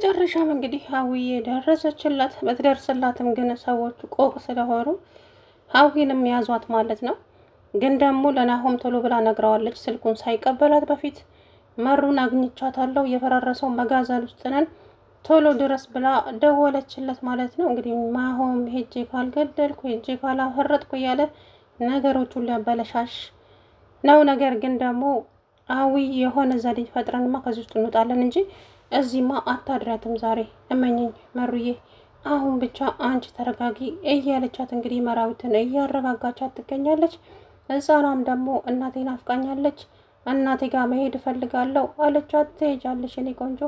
በመጨረሻም እንግዲህ ሀዊዬ ደረሰችላት። በትደርስላትም ግን ሰዎቹ ቆቅ ስለሆኑ ሀዊንም ያዟት ማለት ነው። ግን ደግሞ ለናሆም ቶሎ ብላ ነግረዋለች። ስልኩን ሳይቀበላት በፊት መሩን አግኝቻታለሁ፣ የፈራረሰው መጋዘን ውስጥ ነን፣ ቶሎ ድረስ ብላ ደወለችለት ማለት ነው። እንግዲህ ናሆም ሄጄ ካልገደልኩ ሄጄ ካላፈረጥኩ እያለ ነገሮቹን ሊያበለሻሽ ነው። ነገር ግን ደግሞ ሀዊ የሆነ ዘዴ ፈጥረንማ ከዚህ ውስጥ እንወጣለን እንጂ እዚህማ አታድሪያትም ዛሬ እመኝኝ መሩዬ፣ አሁን ብቻ አንቺ ተረጋጊ እያለቻት እንግዲህ መራዊትን እያረጋጋቻት ትገኛለች። ህፃኗም ደግሞ እናቴ ናፍቃኛለች፣ እናቴ ጋር መሄድ እፈልጋለሁ አለቻት። ትሄጃለሽ የኔ ቆንጆ፣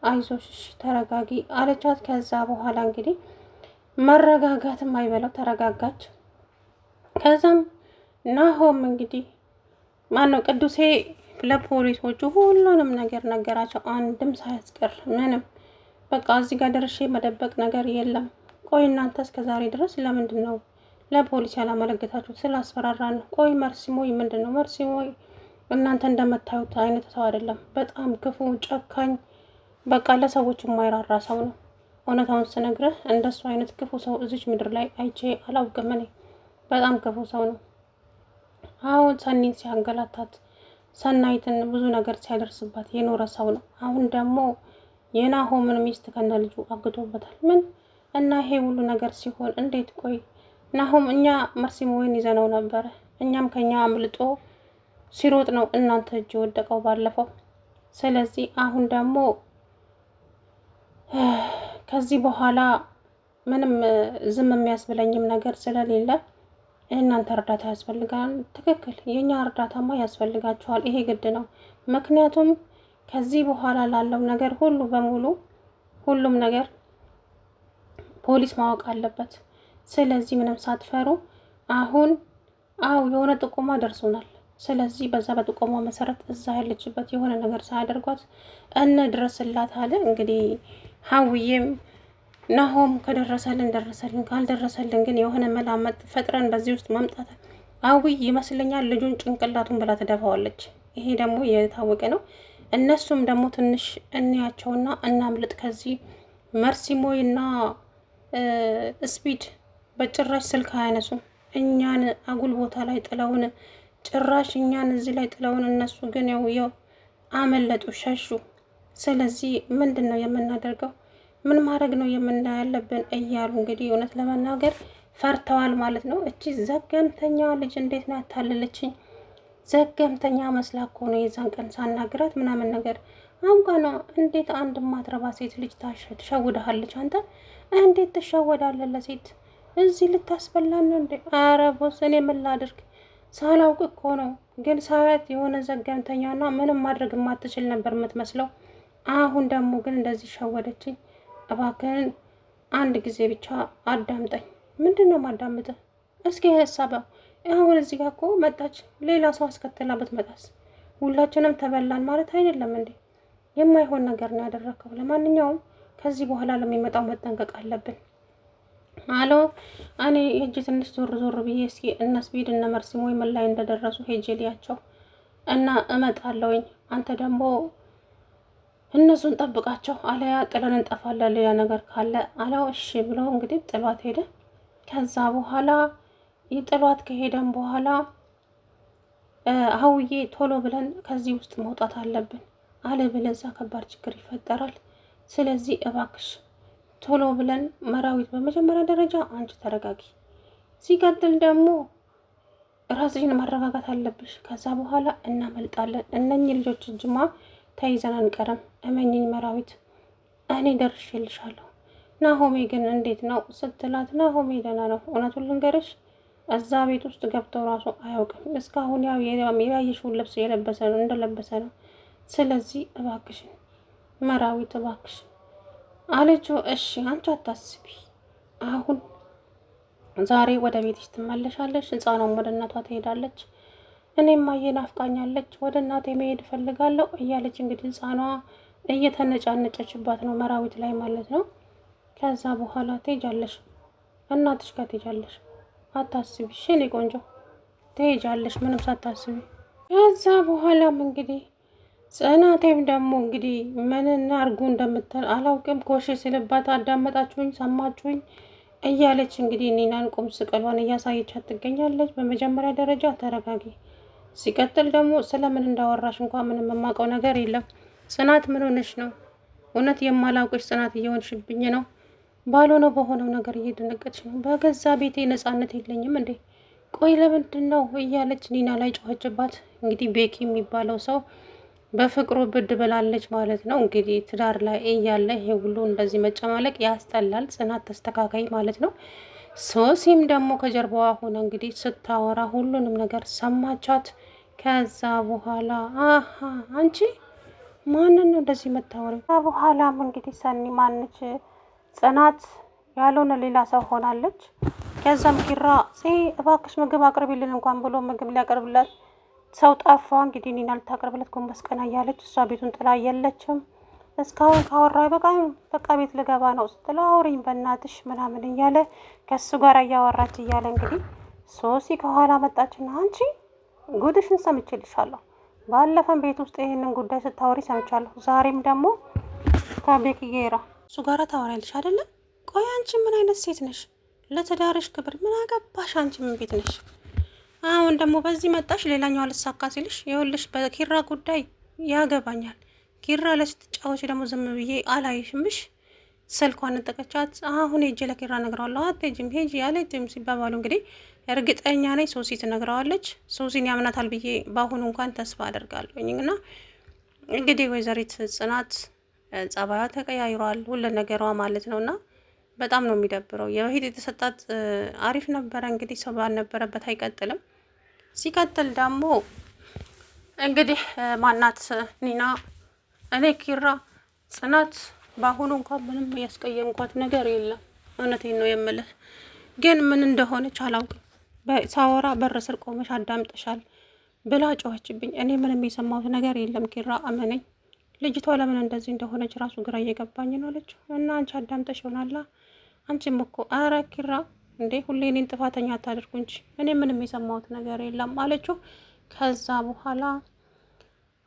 አይዞሽ ተረጋጊ አለቻት። ከዛ በኋላ እንግዲህ መረጋጋትም አይበለው ተረጋጋች። ከዛም ናሆም እንግዲህ ማነው ቅዱሴ ለፖሊሶቹ ሁሉንም ነገር ነገራቸው፣ አንድም ሳያስቀር ምንም። በቃ እዚህ ጋር ደርሼ መደበቅ ነገር የለም። ቆይ እናንተ እስከ ዛሬ ድረስ ለምንድን ነው ለፖሊስ ያላመለከታችሁት? ስላስፈራራን ነው። ቆይ መርሲሞይ ምንድን ነው? መርሲሞይ እናንተ እንደምታዩት አይነት ሰው አይደለም። በጣም ክፉ፣ ጨካኝ፣ በቃ ለሰዎች የማይራራ ሰው ነው። እውነታውን ስነግርህ እንደሱ አይነት ክፉ ሰው እዚች ምድር ላይ አይቼ አላውቅም። እኔ በጣም ክፉ ሰው ነው። አሁን ሰኒን ሲያንገላታት ሰናይትን ብዙ ነገር ሲያደርስባት የኖረ ሰው ነው። አሁን ደግሞ የናሆምን ሚስት ከነ ልጁ አግቶበታል። ምን እና ይሄ ሁሉ ነገር ሲሆን እንዴት? ቆይ ናሆም እኛ መርሲሞይን ይዘነው ነበረ። እኛም ከኛ አምልጦ ሲሮጥ ነው እናንተ እጅ ወደቀው ባለፈው። ስለዚህ አሁን ደግሞ ከዚህ በኋላ ምንም ዝም የሚያስብለኝም ነገር ስለሌለ እናንተ እርዳታ ያስፈልጋል። ትክክል፣ የኛ እርዳታማ ያስፈልጋችኋል። ይሄ ግድ ነው። ምክንያቱም ከዚህ በኋላ ላለው ነገር ሁሉ በሙሉ ሁሉም ነገር ፖሊስ ማወቅ አለበት። ስለዚህ ምንም ሳትፈሩ አሁን የሆነ ጥቆማ ደርሶናል። ስለዚህ በዛ በጥቆማ መሰረት እዛ ያለችበት የሆነ ነገር ሳያደርጓት እንድረስላት አለ። እንግዲህ ሀዊዬም ናሆም ከደረሰልን ደረሰልን፣ ካልደረሰልን ግን የሆነ መላመጥ ፈጥረን በዚህ ውስጥ መምጣት ሀዊ ይመስለኛል ልጁን ጭንቅላቱን ብላ ትደፋዋለች። ይሄ ደግሞ የታወቀ ነው። እነሱም ደግሞ ትንሽ እንያቸውና እናምልጥ ከዚህ። መርሲሞይ እና ስፒድ በጭራሽ ስልክ አያነሱም። እኛን አጉል ቦታ ላይ ጥለውን፣ ጭራሽ እኛን እዚህ ላይ ጥለውን፣ እነሱ ግን ያው አመለጡ፣ ሸሹ። ስለዚህ ምንድን ነው የምናደርገው? ምን ማድረግ ነው ያለብን እያሉ እንግዲህ እውነት ለመናገር ፈርተዋል ማለት ነው። እቺ ዘገምተኛ ልጅ እንዴት ነው ያታለለችኝ? ዘገምተኛ መስላ እኮ ነው የዛን ቀን ሳናግራት ምናምን ነገር አምቃና። እንዴት አንድ ማትረባ ሴት ልጅ ትሸውድሃለች? አንተ እንዴት ትሸወዳለህ? ለሴት እዚህ ልታስበላን እንዴ? ኧረ ቦስ እኔ ምን ላድርግ? ሳላውቅ እኮ ነው። ግን ሳያት የሆነ ዘገምተኛና ምንም ማድረግ የማትችል ነበር የምትመስለው። አሁን ደግሞ ግን እንደዚህ ሸወደችኝ። እባክህን አንድ ጊዜ ብቻ አዳምጠኝ። ምንድን ነው ማዳምጥህ? እስኪ ሀሳበው አሁን እዚህ ጋር እኮ መጣች፣ ሌላ ሰው አስከትላ ብትመጣስ? ሁላችንም ተበላን ማለት አይደለም እንዴ? የማይሆን ነገር ነው ያደረከው። ለማንኛውም ከዚህ በኋላ ለሚመጣው መጠንቀቅ አለብን። አሎ እኔ ሄጄ ትንሽ ዞር ዞር ብዬ እስኪ እነ ስፒድ እነ መርሲሞይ ምን ላይ እንደደረሱ ሄጄ ልያቸው እና እመጣለሁኝ። አንተ ደግሞ እነሱን ጠብቃቸው፣ አለያ ጥለን እንጠፋለን ሌላ ነገር ካለ አለው። እሺ ብሎ እንግዲህ ጥሏት ሄደ። ከዛ በኋላ ጥሏት ከሄደን በኋላ ሀውዬ ቶሎ ብለን ከዚህ ውስጥ መውጣት አለብን፣ አለበለዚያ ከባድ ችግር ይፈጠራል። ስለዚህ እባክሽ ቶሎ ብለን መራዊት፣ በመጀመሪያ ደረጃ አንቺ ተረጋጊ፣ ሲቀጥል ደግሞ ራስሽን ማረጋጋት አለብሽ። ከዛ በኋላ እናመልጣለን። እነኚህ ልጆች እጅማ ተይዘን አንቀርም። እመኝኝ መራዊት፣ እኔ ደርሼልሻለሁ። ናሆሜ ግን እንዴት ነው ስትላት፣ ናሆሜ ደህና ነው። እውነቱን ልንገርሽ እዛ ቤት ውስጥ ገብተው ራሱ አያውቅም። እስካሁን ያው የያየሽውን ልብስ የለበሰ ነው እንደለበሰ ነው። ስለዚህ እባክሽን መራዊት እባክሽ አለችው። እሺ አንቺ አታስቢ፣ አሁን ዛሬ ወደ ቤትሽ ትመለሻለሽ፣ ህፃኗም ወደ እናቷ ትሄዳለች። እኔም ማየ ናፍቃኛለች፣ ወደ እናቴ መሄድ እፈልጋለሁ እያለች እንግዲህ ህፃኗ እየተነጫነጨችባት ነው መራዊት ላይ ማለት ነው። ከዛ በኋላ ትሄጃለሽ፣ እናትሽ ጋር ትሄጃለሽ፣ አታስቢ እሺ የኔ ቆንጆ ትሄጃለሽ ምንም ሳታስቢ። ከዛ በኋላም እንግዲህ ጽናቴም ደግሞ እንግዲህ ምንና አርጉ እንደምትል አላውቅም። ኮሽ ሲልባት አዳመጣችሁኝ፣ ሰማችሁኝ እያለች እንግዲህ ኒናን ቁም ስቅሏን እያሳየቻት ትገኛለች። በመጀመሪያ ደረጃ ተረጋጊ። ሲቀጥል ደግሞ ስለምን እንዳወራሽ እንኳን ምንም የማውቀው ነገር የለም። ጽናት ምን ሆነሽ ነው? እውነት የማላውቅሽ ጽናት እየሆንሽብኝ ነው። ባልሆነው በሆነው ነገር እየደነገጥሽ ነው። በገዛ ቤቴ ነጻነት የለኝም እንዴ? ቆይ ለምንድን ነው እያለች ኒና ላይ ጮኸችባት። እንግዲህ ቤኪ የሚባለው ሰው በፍቅሩ ብድ ብላለች ማለት ነው። እንግዲህ ትዳር ላይ እያለ ይሄ ሁሉ እንደዚህ መጨማለቅ ያስጠላል። ጽናት ተስተካካይ ማለት ነው። ሶሲም ደግሞ ከጀርባዋ ሆነ እንግዲህ ስታወራ ሁሉንም ነገር ሰማቻት። ከዛ በኋላ አሀ አንቺ ማንን ነው እንደዚህ መታወሪው? በኋላም እንግዲህ ሰኒ ማነች ጽናት ያልሆነ ሌላ ሰው ሆናለች። ከዛም ኪራ እባክሽ ምግብ አቅርቢልን እንኳን ብሎ ምግብ ሊያቀርብላት ሰው ጠፋ። እንግዲህ ኒና ልታቀርብለት ጎንበስ ቀና እያለች እሷ ቤቱን ጥላ የለችም። እስካሁን ካወራ በቃ ቤት ልገባ ነው ስትለው አውሪኝ በእናትሽ ምናምን እያለ ከሱ ጋር እያወራች እያለ እንግዲህ ሶሲ ከኋላ መጣችና አንቺ ጉድሽን ሰምቼልሻለሁ። ባለፈም ቤት ውስጥ ይህንን ጉዳይ ስታወሪ ሰምቻለሁ። ዛሬም ደግሞ ከቤኪ ጌራ እሱ ጋር ታወሪያለሽ አይደለም? ቆይ አንቺ ምን አይነት ሴት ነሽ? ለትዳርሽ ክብር ምን አገባሽ? አንቺ ምን ቤት ነሽ? አሁን ደግሞ በዚህ መጣሽ። ሌላኛው አልሳካ ሲልሽ ይኸውልሽ፣ በኪራ ጉዳይ ያገባኛል። ኪራ ለስትጫወች ደግሞ ዝም ብዬ አላይሽምሽ። ስልኳን እንጠቀቻት። አሁን ሄጄ ለኪራ እነግረዋለሁ። አትሄጂም ሄጂ አልሄድም ሲባባሉ እንግዲህ እርግጠኛ ነኝ ሶሲ ትነግረዋለች። ሶሲን ያምናታል ብዬ በአሁኑ እንኳን ተስፋ አደርጋለሁኝ። እና እንግዲህ ወይዘሪት ጽናት ጸባያ ተቀያይሯል፣ ሁሉ ነገሯ ማለት ነው። እና በጣም ነው የሚደብረው። የበፊት የተሰጣት አሪፍ ነበረ። እንግዲህ ሰው ባልነበረበት አይቀጥልም። ሲቀጥል ደግሞ እንግዲህ ማናት ኒና እኔ ኪራ ጽናት በአሁኑ እንኳን ምንም ያስቀየምኳት ነገር የለም። እውነቴን ነው የምልህ፣ ግን ምን እንደሆነች አላውቅም። ሳወራ በር ስር ቆመሽ አዳምጠሻል ብላ ጮኸችብኝ። እኔ ምንም የሰማሁት ነገር የለም ኪራ እመነኝ። ልጅቷ ለምን እንደዚህ እንደሆነች ራሱ ግራ እየገባኝ ነው አለችው። እና አንቺ አዳምጠሽ ይሆናላ አንቺም እኮ አረ ኪራ እንዴ ሁሌ እኔን ጥፋተኛ አታደርጉ እንጂ እኔ ምንም የሰማሁት ነገር የለም አለችው። ከዛ በኋላ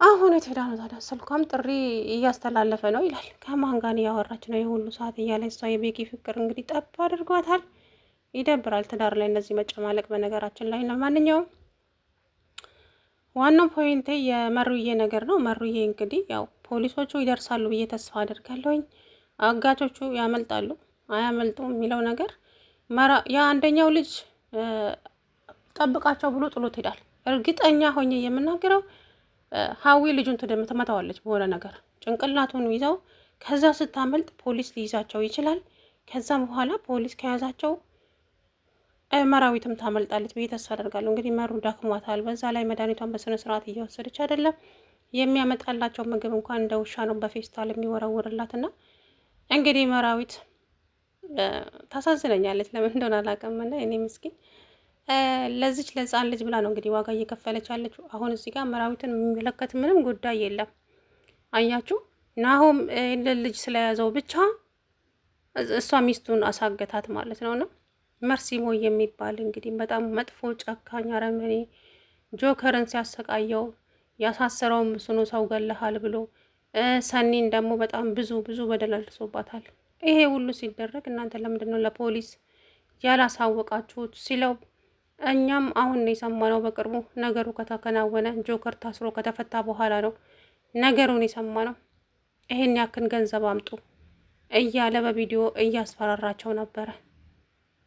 አሁን የት ሄዳ ነው ታዲያ? ስልኳም ጥሪ እያስተላለፈ ነው ይላል። ከማን ጋር እያወራች ነው የሁሉ ሰዓት እያለ እሷ የቤኪ ፍቅር እንግዲህ ጠብ አድርጓታል። ይደብራል ትዳር ላይ እነዚህ መጨማለቅ በነገራችን ላይ። ለማንኛውም ዋናው ፖይንቴ የመሩዬ ነገር ነው። መሩዬ እንግዲህ ያው ፖሊሶቹ ይደርሳሉ ብዬ ተስፋ አደርጋለሁኝ። አጋቾቹ ያመልጣሉ አያመልጡም የሚለው ነገር የአንደኛው ልጅ ጠብቃቸው ብሎ ጥሎት ሄዳል። እርግጠኛ ሆኜ የምናገረው ሀዊ ልጁን ትመታዋለች በሆነ ነገር ጭንቅላቱን ይዘው። ከዛ ስታመልጥ ፖሊስ ሊይዛቸው ይችላል። ከዛም በኋላ ፖሊስ ከያዛቸው መራዊትም ታመልጣለች ብዬ ተስፋ አደርጋለሁ። እንግዲህ መሩ ዳክሟታል። በዛ ላይ መድኃኒቷን በስነ ስርዓት እየወሰደች አይደለም። የሚያመጣላቸው ምግብ እንኳን እንደ ውሻ ነው በፌስታል የሚወረውርላትና እንግዲህ መራዊት ታሳዝነኛለች። ለምን እንደሆነ አላውቅምና እኔ ምስኪን ለዚች ለህፃን ልጅ ብላ ነው እንግዲህ ዋጋ እየከፈለች ያለችው። አሁን እዚህ ጋር መራዊትን የሚመለከት ምንም ጉዳይ የለም። አያችሁ ናሆም ልጅ ስለያዘው ብቻ እሷ ሚስቱን አሳገታት ማለት ነውና መርሲሞ የሚባል እንግዲህ በጣም መጥፎ ጨካኝ አረመኔ ጆከርን ሲያሰቃየው ያሳሰረውም ስኑ ሰው ገለሃል ብሎ ሰኒን ደግሞ በጣም ብዙ በደል አድርሶባታል። ይሄ ሁሉ ሲደረግ እናንተ ለምንድን ነው ለፖሊስ ያላሳወቃችሁት ሲለው እኛም አሁን ነው የሰማነው። በቅርቡ ነገሩ ከተከናወነ ጆከር ታስሮ ከተፈታ በኋላ ነው ነገሩን የሰማነው። ይሄን ያክል ገንዘብ አምጡ እያለ በቪዲዮ እያስፈራራቸው ነበረ።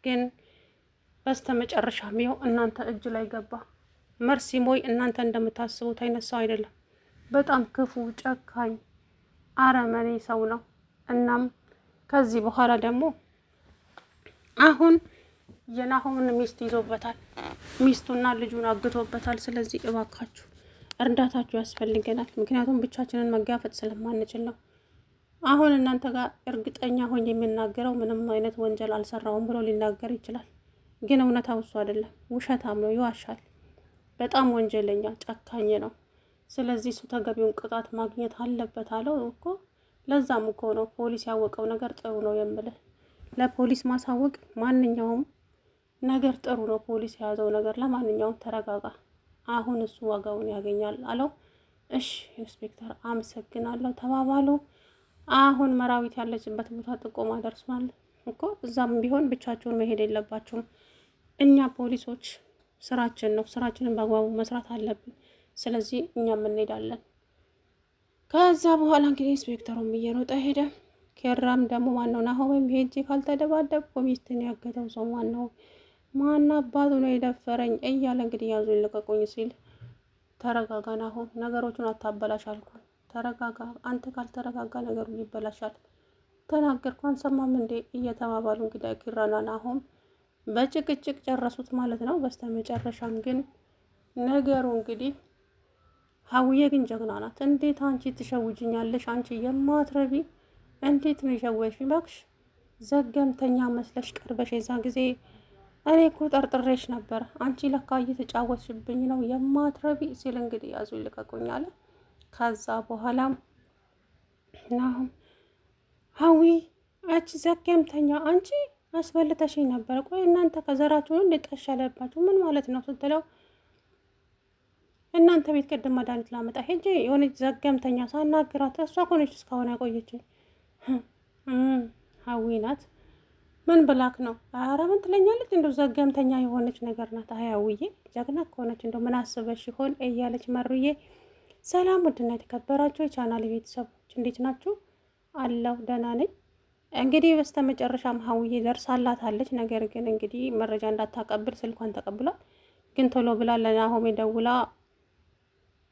ግን በስተመጨረሻም ይኸው እናንተ እጅ ላይ ገባ። መርሲሞይ እናንተ እንደምታስቡት አይነት ሰው አይደለም። በጣም ክፉ ጨካኝ አረመኔ ሰው ነው። እናም ከዚህ በኋላ ደግሞ አሁን የናሆምን ሚስት ይዞበታል። ሚስቱና ልጁን አግቶበታል። ስለዚህ እባካችሁ እርዳታችሁ ያስፈልገናል። ምክንያቱም ብቻችንን መጋፈጥ ስለማንችል ነው። አሁን እናንተ ጋር እርግጠኛ ሆኜ የሚናገረው ምንም አይነት ወንጀል አልሰራውም ብሎ ሊናገር ይችላል። ግን እውነታው እሱ አይደለም። ውሸታም ነው፣ ይዋሻል። በጣም ወንጀለኛ ጨካኝ ነው። ስለዚህ እሱ ተገቢውን ቅጣት ማግኘት አለበት አለው እኮ። ለዛም እኮ ነው ፖሊስ ያወቀው ነገር ጥሩ ነው የምልህ። ለፖሊስ ማሳወቅ ማንኛውም ነገር ጥሩ ነው። ፖሊስ የያዘው ነገር ለማንኛውም ተረጋጋ፣ አሁን እሱ ዋጋውን ያገኛል አለው። እሺ ኢንስፔክተር አመሰግናለሁ ተባባሉ። አሁን መራዊት ያለችበት ቦታ ጥቆማ ደርሷል እኮ። እዛም ቢሆን ብቻችሁን መሄድ የለባችሁም። እኛ ፖሊሶች ስራችን ነው፣ ስራችንን በአግባቡ መስራት አለብን። ስለዚህ እኛም እንሄዳለን። ከዛ በኋላ እንግዲህ ኢንስፔክተሩም እየሮጠ ሄደ። ኬራም ደግሞ ማነው ናሆምም ሄጄ ካልተደባደብኩ ሚስትን ያገተው ሰው ማነው? ማን አባቱ ነው የደፈረኝ? እያለ እንግዲህ ያዙ ይልቀቁኝ ሲል፣ ተረጋጋ ናሆም፣ ነገሮቹን አታበላሽ አልኩ። ተረጋጋ፣ አንተ ካልተረጋጋ ነገሩ ይበላሻል። ተናገርኩ አንሰማም እንዴ? እየተባባሉ እንግዲህ ኪራና ናሆም በጭቅጭቅ ጨረሱት ማለት ነው። በስተመጨረሻም ግን ነገሩ እንግዲህ ሀውዬ ግን ጀግና ናት። እንዴት አንቺ ትሸውጅኛለሽ? አንቺ የማትረቢ እንዴት ነው የሸወሽኝ? እባክሽ ዘገምተኛ መስለሽ ቀርበሽ የዛ ጊዜ እኔ እኮ ጠርጥሬሽ ነበር። አንቺ ለካ እየተጫወትሽብኝ ነው የማትረቢ ሲል እንግዲህ ያዙ ይልቀቁኝ አለ። ከዛ በኋላም ናሁም ሀዊ አንቺ ዘገምተኛ አንቺ አስበልተሽኝ ነበር። ቆይ እናንተ ከዘራችሁን ልጠሻለባችሁ ምን ማለት ነው ስትለው እናንተ ቤት ቅድም መድኃኒት ላመጣ ሄጄ የሆነች ዘገምተኛ ሳናግራት እሷ እኮ ነች እስካሁን ያቆየችኝ። ሀዊ ናት። ምን ብላክ ነው? ኧረ ምን ትለኛለች? እንደው ዘገምተኛ የሆነች ነገር ናት። ሀያውዬ ጀግና ከሆነች እንደው ምን አስበሽ ይሆን እያለች መሩዬ። ሰላም ውድና የተከበራችሁ የቻናል ቤተሰቦች እንዴት ናችሁ? አላሁ ደህና ነኝ። እንግዲህ በስተመጨረሻም ሀውዬ ደርሳላታለች። ነገር ግን እንግዲህ መረጃ እንዳታቀብል ስልኳን ተቀብሏል። ግን ቶሎ ብላ ለናሆሜ ደውላ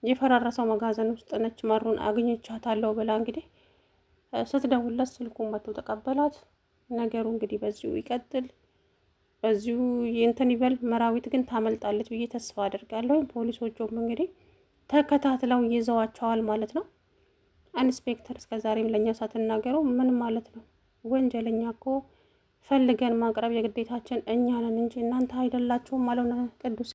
የፈራረሰው መጋዘን ውስጥ ነች፣ መሩን አግኝቻታለሁ ብላ እንግዲህ ስትደውለት ስልኩን መቶ ተቀበላት። ነገሩ እንግዲህ በዚሁ ይቀጥል፣ በዚሁ እንትን ይበል። መራዊት ግን ታመልጣለች ብዬ ተስፋ አድርጋለሁ። ፖሊሶቹም እንግዲህ ተከታትለው ይዘዋቸዋል ማለት ነው። ኢንስፔክተር እስከዛሬም ለእኛ ሳትናገረው ምን ማለት ነው? ወንጀለኛ እኮ ፈልገን ማቅረብ የግዴታችን እኛ ነን እንጂ እናንተ አይደላችሁም ማለት ነው ቅዱስ